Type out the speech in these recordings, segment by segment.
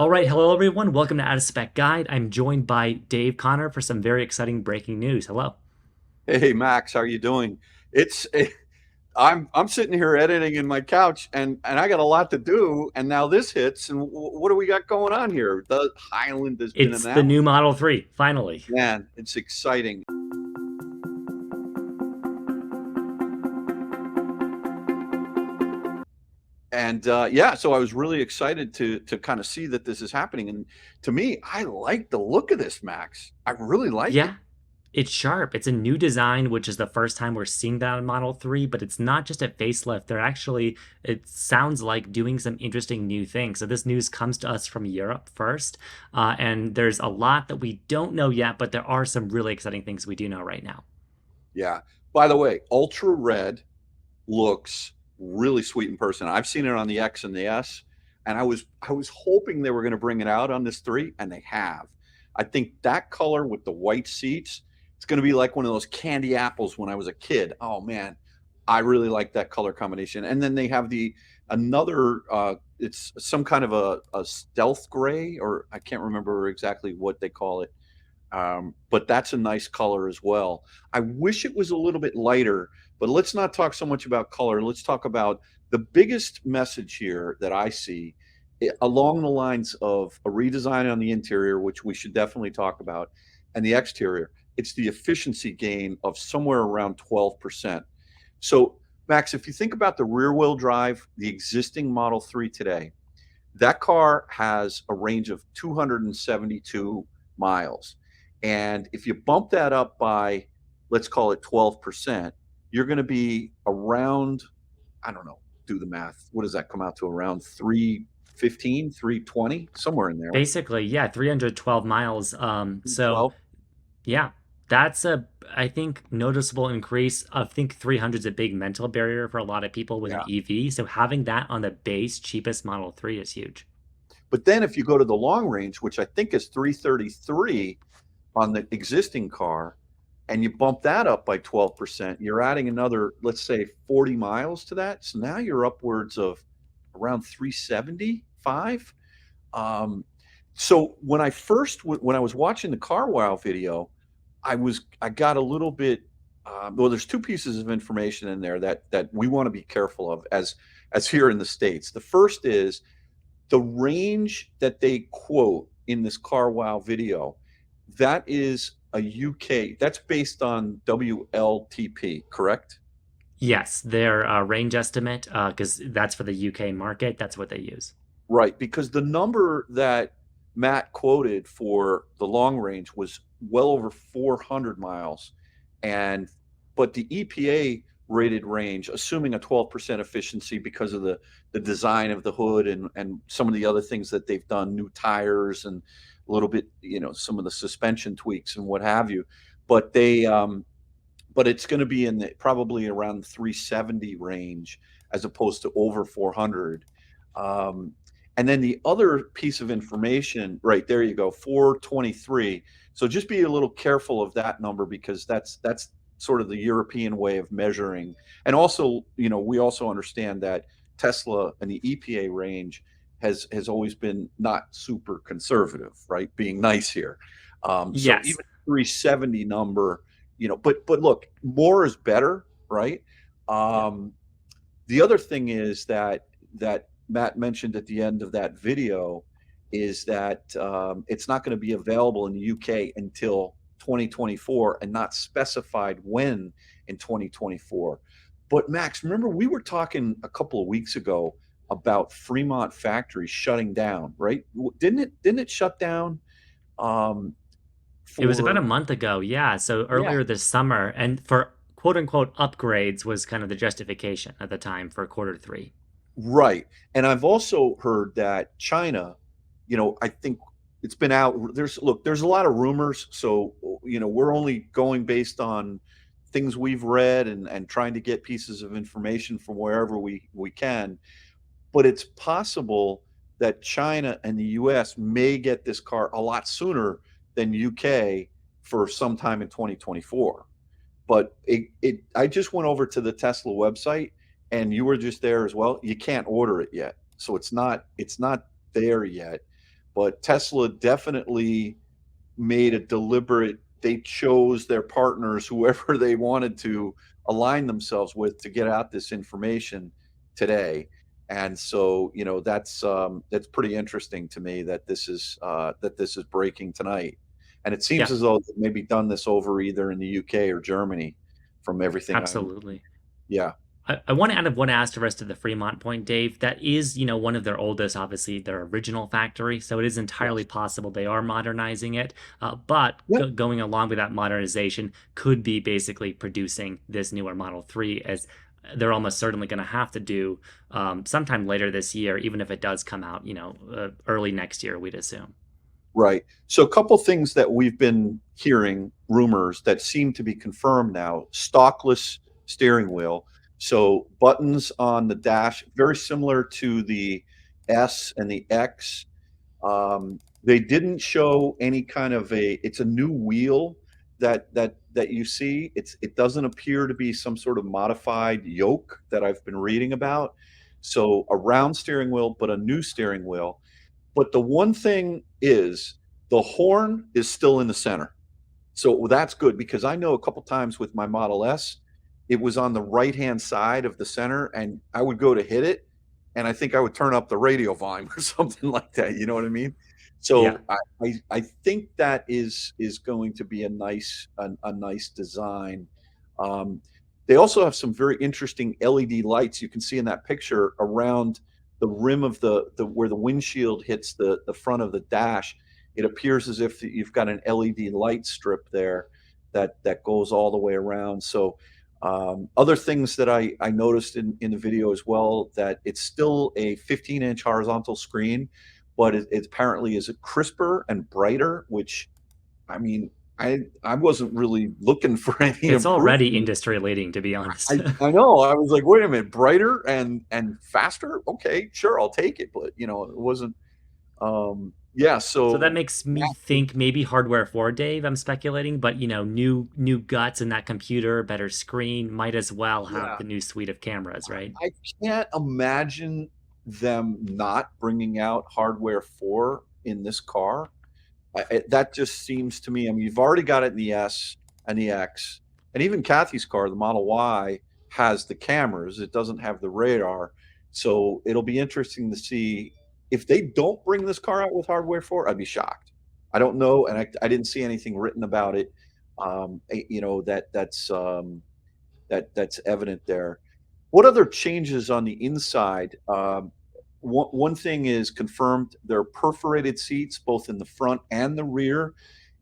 All right, hello everyone. Welcome to Out of Spec Guide. I'm joined by Dave Connor for some very exciting breaking news. Hello. Hey Max, how are you doing? It's I'm sitting here editing in my couch and I got a lot to do and now this hits and what do we got going on here? The Highland has been It's the announced. new Model 3, finally. Man, it's exciting. And yeah, so I was really excited to kind of see that this is happening. And to me, I like the look of this, Max. I really like it. Yeah, it's sharp. It's a new design, which is the first time we're seeing that on Model 3, but it's not just a facelift. They're actually, it sounds like doing some interesting new things. So this news comes to us from Europe first, and there's a lot that we don't know yet, but there are some really exciting things we do know right now. Yeah. By the way, ultra red looks really sweet in person. I've seen it on the X and the S, and I was hoping they were going to bring it out on this three, and they have. I think that color with the white seats, it's going to be like one of those candy apples when I was a kid. Oh man, I really like that color combination. And then they have the another it's some kind of a stealth gray, or I can't remember exactly what they call it. But that's a nice color as well. I wish it was a little bit lighter, but let's not talk so much about color. Let's talk about the biggest message here that I see along the lines of a redesign on the interior, which we should definitely talk about, and the exterior. It's the efficiency gain of somewhere around 12%. So, Max, if you think about the rear wheel drive, the existing Model 3 today, that car has a range of 272 miles. And if you bump that up by, let's call it 12%, you're going to be around, I don't know, do the math. What does that come out to? Around 315, 320, somewhere in there. Basically, yeah, 312 miles. So 12. yeah, that's I think, noticeable increase. I think 300 is a big mental barrier for a lot of people with an Yeah. EV. So having that on the base cheapest Model 3 is huge. But then if you go to the long range, which I think is 333 on the existing car, and you bump that up by 12%, you're adding another, let's say, 40 miles to that. So now you're upwards of around 375. Um, so when I was watching the Car Wow video, I got a little bit. Well, there's two pieces of information in there that we want to be careful of as here in the States. The first is the range that they quote in this Car Wow video. That is a UK. That's based on WLTP, correct? Yes, their range estimate, because that's for the UK market, that's what they use. Right, because the number that Matt quoted for the long range was well over 400 miles. And but the EPA rated range, assuming a 12% efficiency because of the design of the hood and some of the other things that they've done, new tires and a little bit, some of the suspension tweaks and what have you. But but it's going to be in the probably around 370 range as opposed to over 400. Um, and then the other piece of information, right there you go, 423. So just be a little careful of that number because that's sort of the European way of measuring. And also, we also understand that Tesla and the EPA range has always been not super conservative, right? Being nice here. So Yes. even 370 number, but look, more is better, right? Yeah. Um, the other thing is that Matt mentioned at the end of that video is that it's not going to be available in the UK until 2024 and not specified when in 2024. But Max, remember we were talking a couple of weeks ago about Fremont factory shutting down, right? Didn't it shut down It was about a for month ago, yeah. So yeah, earlier this summer, and for quote unquote upgrades was kind of the justification at the time for quarter three. right. And I've also heard that China, I think it's been out. There's a lot of rumors. So, we're only going based on things we've read and trying to get pieces of information from wherever we can. But it's possible that China and the US may get this car a lot sooner than UK for sometime in 2024. But I just went over to the Tesla website and you were just there as well. You can't order it yet. So it's not there yet. but Tesla definitely made a deliberate, they chose their partners, whoever they wanted to align themselves with, to get out this information today. And so, that's pretty interesting to me that this is breaking tonight. And it seems Yeah, as though they've maybe done this over either in the UK or Germany, from everything I'm. absolutely. Yeah. I want to add one asterisk to the Fremont point, Dave. That is, one of their oldest, obviously, their original factory. So it is entirely Yes. possible they are modernizing it. But Yeah. going along with that modernization could be basically producing this newer Model 3, as they're almost certainly going to have to do sometime later this year, even if it does come out, early next year, we'd assume. Right. So a couple things that we've been hearing, rumors that seem to be confirmed now: stockless steering wheel. So buttons on the dash, very similar to the S and the X. They didn't show any kind of it's a new wheel that you see. It doesn't appear to be some sort of modified yoke that I've been reading about. So a round steering wheel, but a new steering wheel. But the one thing is, the horn is still in the center. So that's good, because I know a couple times with my Model S, it was on the right hand side of the center, and I would go to hit it, and I think I would turn up the radio volume or something like that. You know what I mean? Yeah. So I think that is going to be a nice design. Um, they also have some very interesting LED lights you can see in that picture around the rim of the where the windshield hits the front of the dash. It appears as if you've got an LED light strip there that goes all the way around. So other things that I noticed in the video as well, that it's still a 15-inch horizontal screen, but it apparently is crisper and brighter, which, I mean, I wasn't really looking for any It's already improvement. industry leading, to be honest. I know. I was like, wait a minute, brighter and faster? Okay, sure, I'll take it. But it wasn't. Yeah. So that So makes me think maybe hardware for Dave, I'm speculating, but new guts in that computer, better screen, might as well have yeah, the new suite of cameras, right? I can't imagine them not bringing out hardware 4 in this car. That just seems to me. I mean, you've already got it in the S and the X, and even Kathy's car, the Model Y, has the cameras. It doesn't have the radar. So it'll be interesting to see if they don't bring this car out with hardware 4. I'd be shocked. I don't know, and I didn't see anything written about it. That's evident there. What other changes on the inside? One thing is confirmed: they're perforated seats both in the front and the rear.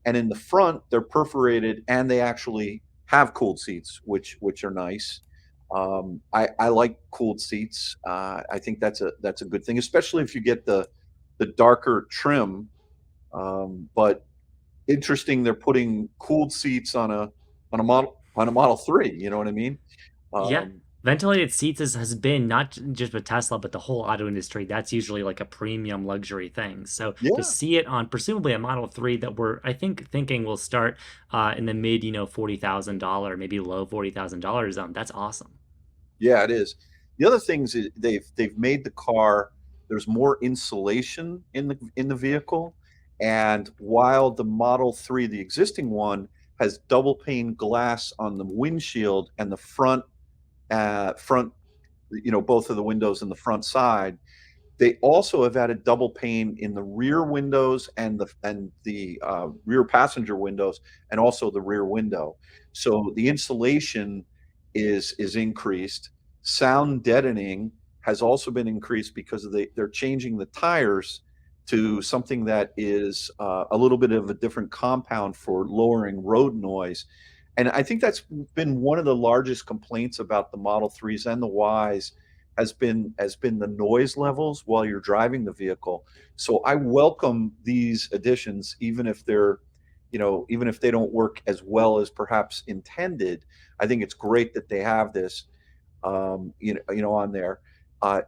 And in the front, they're perforated, and they actually have cooled seats, which are nice. I like cooled seats. I think that's a good thing, especially if you get the darker trim. But interesting, they're putting cooled seats on a Model 3. You know what I mean? Yeah. Um, Ventilated seats has been not just with Tesla, but the whole auto industry. That's usually like a premium luxury thing. So to yeah, see it on presumably a Model 3 that we're, I think, thinking will start in the mid, $40,000, maybe low $40,000 zone, that's awesome. yeah, it is. The other things is they've made the car. There's more insulation in the vehicle, and while the Model 3, the existing one, has double pane glass on the windshield and the front, both of the windows in the front side, they also have added double pane in the rear windows and the rear passenger windows, and also the rear window. So the insulation is increased. Sound deadening has also been increased because they're changing the tires to something that is a little bit of a different compound for lowering road noise. And I think that's been one of the largest complaints about the Model 3s and the Ys, has been the noise levels while you're driving the vehicle. So I welcome these additions, even if they don't work as well as perhaps intended. I think it's great that they have this, on there.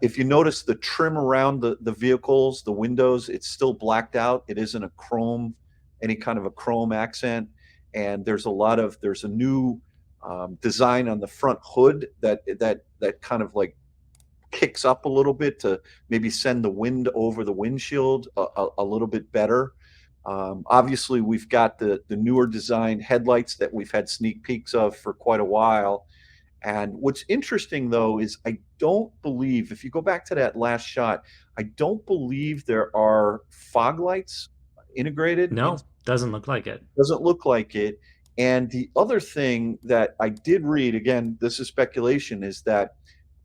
If you notice the trim around the vehicles, the windows, it's still blacked out. It isn't any kind of a chrome accent. And there's a new design on the front hood that kind of like kicks up a little bit to maybe send the wind over the windshield a little bit better. Obviously, we've got the newer design headlights that we've had sneak peeks of for quite a while. And what's interesting though is I don't believe, if you go back to that last shot, I don't believe there are fog lights integrated in. No, doesn't look like it. Doesn't look like it. And the other thing that I did read, again, this is speculation, is that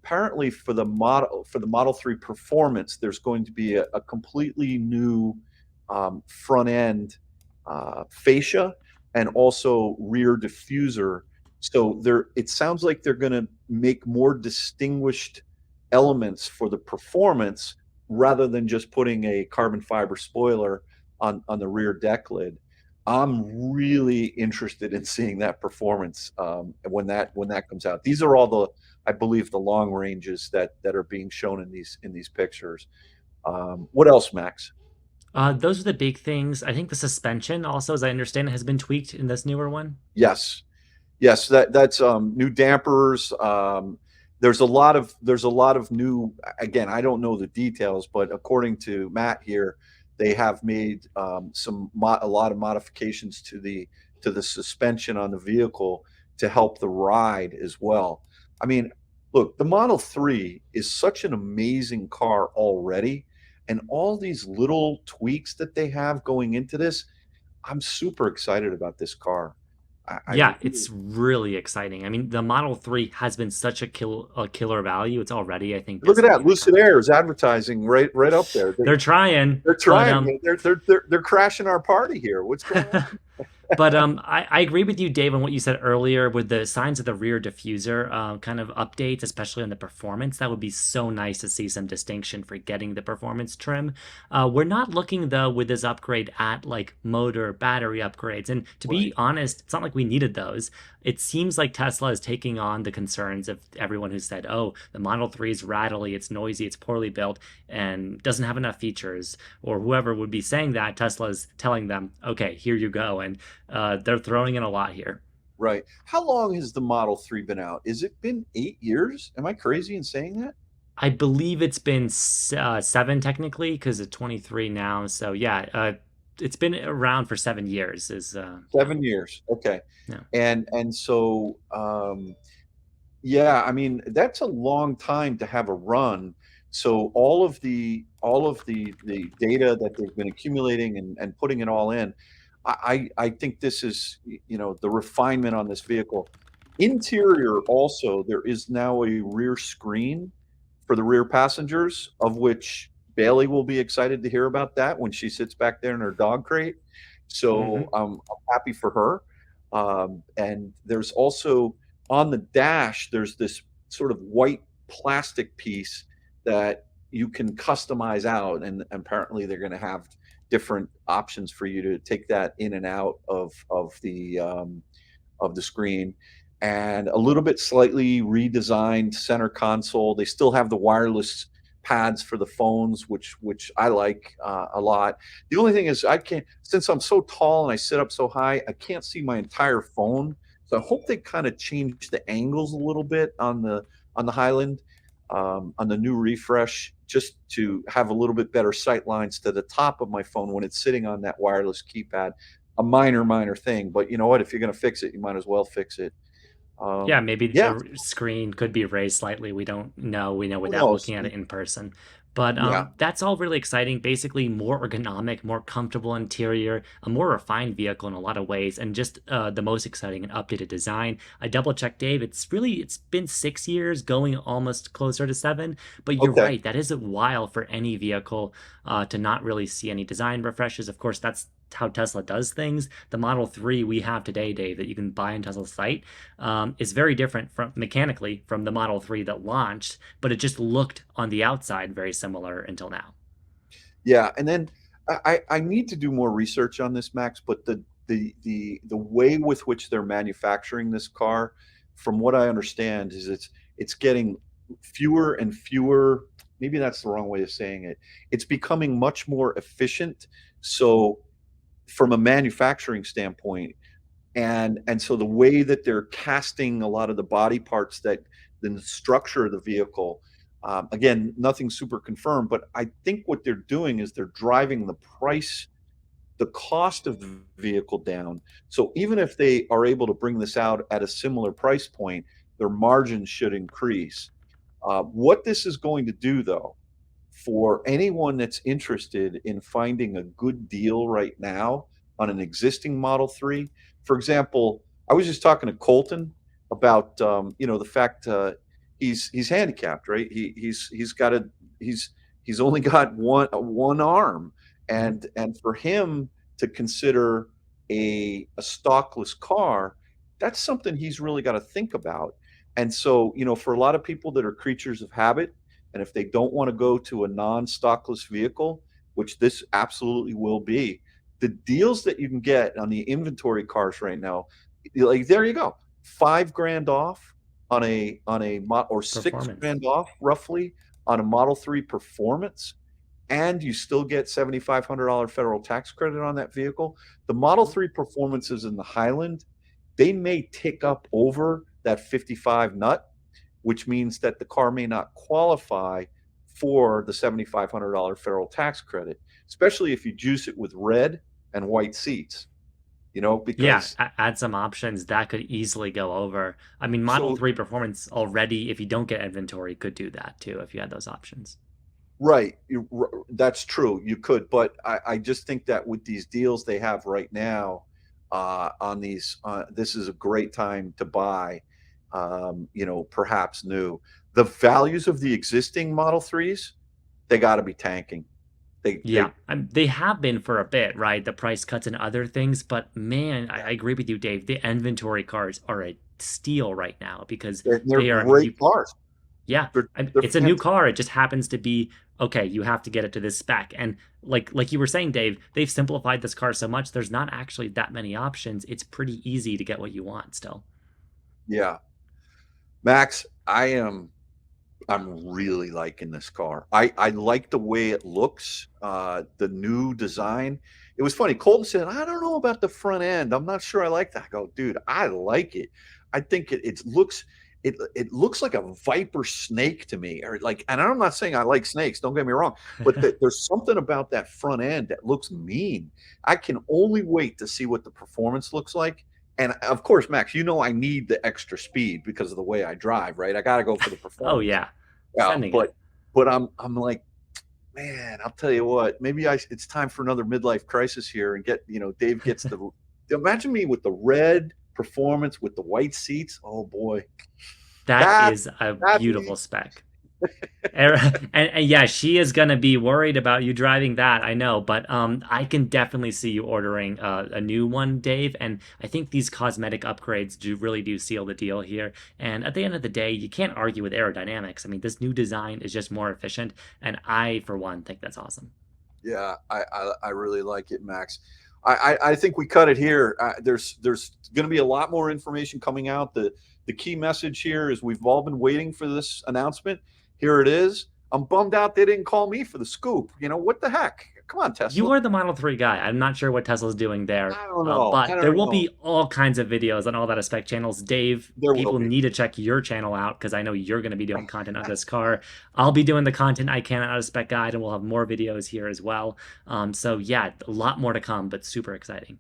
apparently for the Model 3 Performance, there's going to be a completely new front end fascia and also rear diffuser. So it sounds like they're going to make more distinguished elements for the performance rather than just putting a carbon fiber spoiler on the rear deck lid. I'm really interested in seeing that performance when that comes out. These are all the, I believe, the long ranges that are being shown in these pictures. What else, Max? Those are the big things. I think the suspension also, as I understand it, has been tweaked in this newer one. Yes, yes, that's new dampers. There's a lot of new. Again, I don't know the details, but according to Matt here, they have made a lot of modifications to the suspension on the vehicle to help the ride as well. I mean, look, the Model 3 is such an amazing car already, and all these little tweaks that they have going into this, I'm super excited about this car. I Yeah, really, it's really exciting. I mean, the Model 3 has been such a killer value. It's already, I think, look at that. designated the Lucid car. Air is advertising right up there. They're trying, They're but trying. They're crashing our party here. What's going on? But I agree with you, Dave, on what you said earlier with the signs of the rear diffuser kind of updates, especially on the performance. That would be so nice to see some distinction for getting the performance trim. We're not looking though with this upgrade at like motor battery upgrades, and to be Right. honest, it's not like we needed those. It seems like Tesla is taking on the concerns of everyone who said, "Oh, the Model 3 is rattly, it's noisy, it's poorly built, and doesn't have enough features," or whoever would be saying that. Tesla's telling them, "Okay, here you go," and they're throwing in a lot here. Right. How long has the Model 3 been out? Is it been 8 years? Am I crazy in saying that? I believe it's been seven technically because it's 23 now. So yeah, it's been around for 7 years. Is yeah, 7 years. Okay. yeah. And so yeah, I mean, that's a long time to have a run. So all of the data that they've been accumulating and putting it all in, I think this is, you know, the refinement on this vehicle. Interior also, there is now a rear screen for the rear passengers, of which Bailey will be excited to hear about that when she sits back there in her dog crate. So Hmm. I'm happy for her. And there's also on the dash, there's this sort of white plastic piece that you can customize out, and apparently they're going to have different options for you to take that in and out of the screen, and a little bit slightly redesigned center console. They still have the wireless pads for the phones, which I like a lot. The only thing is I can't, since I'm so tall and I sit up so high, I can't see my entire phone. So I hope they kind of change the angles a little bit on the Highland, on the new refresh, just to have a little bit better sight lines to the top of my phone when it's sitting on that wireless keypad. A minor thing, but you know what? If you're going to fix it, you might as well fix it. Yeah, maybe Yeah, the screen could be raised slightly. We don't know. We know who without knows? looking at it in person. But Yeah. that's all really exciting. Basically, more ergonomic, more comfortable interior, a more refined vehicle in a lot of ways, and just the most exciting and updated design. I double checked, Dave. It's been 6 years, going almost closer to seven. But you're Okay. right. That is a while for any vehicle to not really see any design refreshes. Of course, that's how Tesla does things. The Model 3 we have today, Dave, that you can buy on Tesla's site is very different from mechanically from the Model 3 that launched, but it just looked on the outside very similar until now. Yeah, and then I need to do more research on this, Max, but the way with which they're manufacturing this car, from what I understand, is it's getting fewer and fewer. Maybe that's the wrong way of saying it. It's becoming much more efficient. So from a manufacturing standpoint, and so the way that they're casting a lot of the body parts, that the structure of the vehicle, Again, nothing super confirmed, but I think what they're doing is they're driving the cost of the vehicle down. So even if they are able to bring this out at a similar price point, their margins should increase. What this is going to do, though, for anyone that's interested in finding a good deal right now on an existing Model 3, for example, I was just talking to Colton about the fact he's handicapped, right? He's got a he's only got one arm, Mhm. and for him to consider a stockless car, that's something he's really got to think about. And so, for a lot of people that are creatures of habit, and if they don't want to go to a non-stockless vehicle, which this absolutely will be, the deals that you can get on the inventory cars right now, like there you go, 5 grand off or six Performance. grand off roughly on a Model 3 Performance, and you still get $7,500 federal tax credit on that vehicle. The Model 3 Performances in the Highland, they may tick up over that 55 nut, which means that the car may not qualify for the $7,500 federal tax credit, especially if you juice it with red and white seats, Yeah, because add some options that could easily go over. I mean, Model so 3 Performance already, if you don't get inventory, could do that too if you had those options. right, that's true. You could, but I just think that with these deals they have right now on these, this is a great time to buy. Perhaps new. The values of the existing Model 3s, they got to be tanking. Yeah, they have been for a bit, right? The price cuts and other things, but man, I agree with you, Dave. The inventory cars are a steal right now because they're they are, I mean, great cars. yeah, They're it's a new fantastic. car. It just happens to be okay. You have to get it to this spec, and like you were saying, Dave, they've simplified this car so much. There's not actually that many options. It's pretty easy to get what you want still. Yeah, Max, I'm really liking this car. I like the way it looks, the new design. It was funny. Colton said, "I don't know about the front end. I'm not sure I like that." I go, "Dude, I like it. I think it looks like a viper snake to me, or like." And I'm not saying I like snakes. Don't get me wrong, but there's something about that front end that looks mean. I can only wait to see what the performance looks like. And of course, Max, I need the extra speed because of the way I drive, right? I got to go for the Oh performance. yeah, Yeah, sending it. but I'm like, man, I'll tell you what, maybe it's time for another midlife crisis here and Dave gets the imagine me with the red Performance with the white seats. Oh boy. That That is a that beautiful spec. And yeah, she is gonna be worried about you driving that, I know, but I can definitely see you ordering a new one, Dave. And I think these cosmetic upgrades do seal the deal here. And at the end of the day, you can't argue with aerodynamics. I mean, this new design is just more efficient, and I, for one, think that's awesome. Yeah, I really like it, Max. I think we cut it here. There's going to be a lot more information coming out. The key message here is we've all been waiting for this announcement. Here it is. I'm bummed out they didn't call me for the scoop. What the heck? Come on, You Tesla. are the Model 3 guy. I'm not sure what Tesla's doing there, I don't know. I but there don't will know. be all kinds of videos on all that spec channels. Dave, There will people be. need to check your channel out because I know you're going to be doing content on this car. I'll be doing the content I can out of Spec Guide, and we'll have more videos here as well. So yeah, a lot more to come, but super exciting.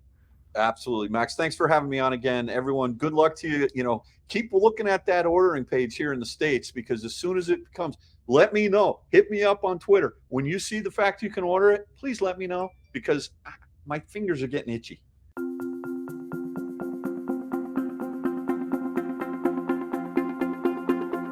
Absolutely, Max. Thanks for having me on again. Everyone, good luck to you. Keep looking at that ordering page here in the States, because as soon as it comes, let me know. Hit me up on Twitter. When you see the fact you can order it, please let me know, because my fingers are getting itchy.